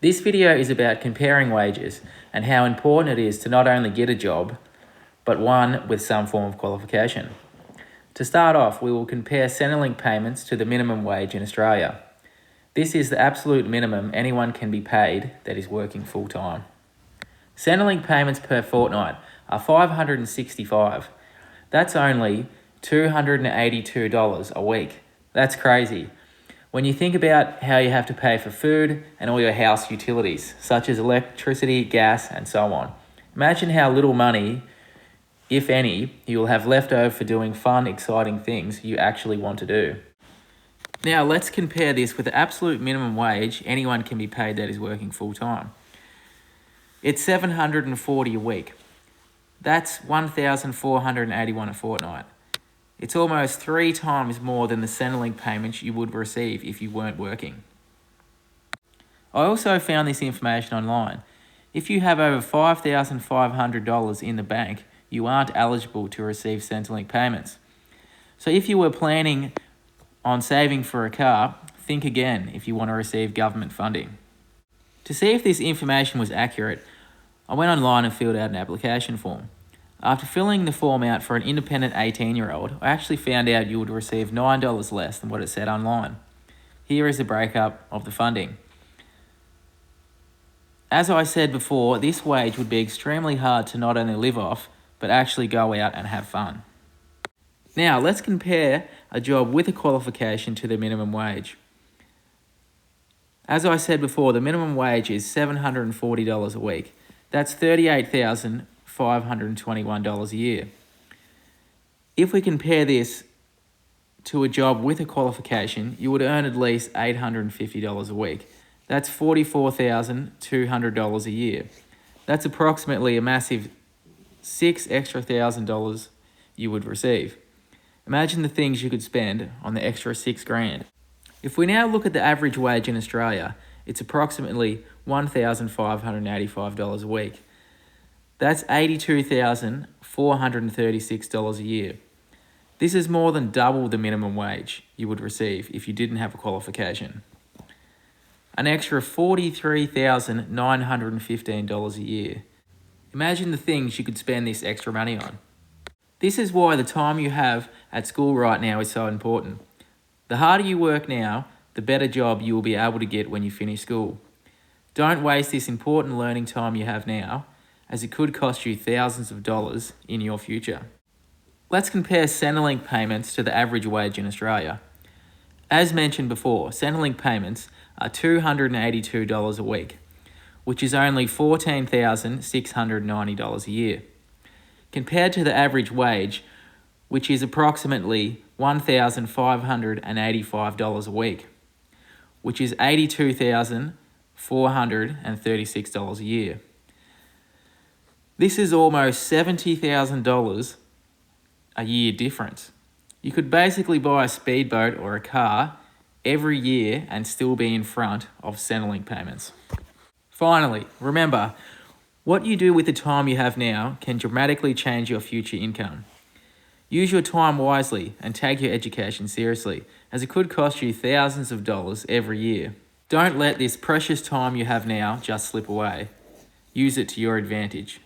This video is about comparing wages and how important it is to not only get a job, but one with some form of qualification. To start off, we will compare Centrelink payments to the minimum wage in Australia. This is the absolute minimum anyone can be paid that is working full-time. Centrelink payments per fortnight are $565. That's only $282 a week. That's crazy. When you think about how you have to pay for food and all your house utilities, such as electricity, gas, and so on, imagine how little money, if any, you will have left over for doing fun, exciting things you actually want to do. Now, let's compare this with the absolute minimum wage anyone can be paid that is working full-time. It's $740 a week. That's $1,481 a fortnight. It's almost 3 times more than the Centrelink payments you would receive if you weren't working. I also found this information online. If you have over $5,500 in the bank, you aren't eligible to receive Centrelink payments. So if you were planning on saving for a car, think again if you want to receive government funding. To see if this information was accurate, I went online and filled out an application form. After filling the form out for an independent 18-year-old, I actually found out you would receive $9 less than what it said online. Here is the breakup of the funding. As I said before, this wage would be extremely hard to not only live off, but actually go out and have fun. Now, let's compare a job with a qualification to the minimum wage. As I said before, the minimum wage is $740 a week. That's $38,521 a year. If we compare this to a job with a qualification, you would earn at least $850 a week. That's $44,200 a year. That's approximately a massive $6,000 extra you would receive. Imagine the things you could spend on the extra $6,000. If we now look at the average wage in Australia, it's approximately $1,585 a week. That's $82,436 a year. This is more than double the minimum wage you would receive if you didn't have a qualification. An extra $43,915 a year. Imagine the things you could spend this extra money on. This is why the time you have at school right now is so important. The harder you work now, the better job you will be able to get when you finish school. Don't waste this important learning time you have now, as it could cost you thousands of dollars in your future. Let's compare Centrelink payments to the average wage in Australia. As mentioned before, Centrelink payments are $282 a week, which is only $14,690 a year. Compared to the average wage, which is approximately $1,585 a week, which is $82,436 a year. This is almost $70,000 a year difference. You could basically buy a speedboat or a car every year and still be in front of Centrelink payments. Finally, remember, what you do with the time you have now can dramatically change your future income. Use your time wisely and take your education seriously, as it could cost you thousands of dollars every year. Don't let this precious time you have now just slip away. Use it to your advantage.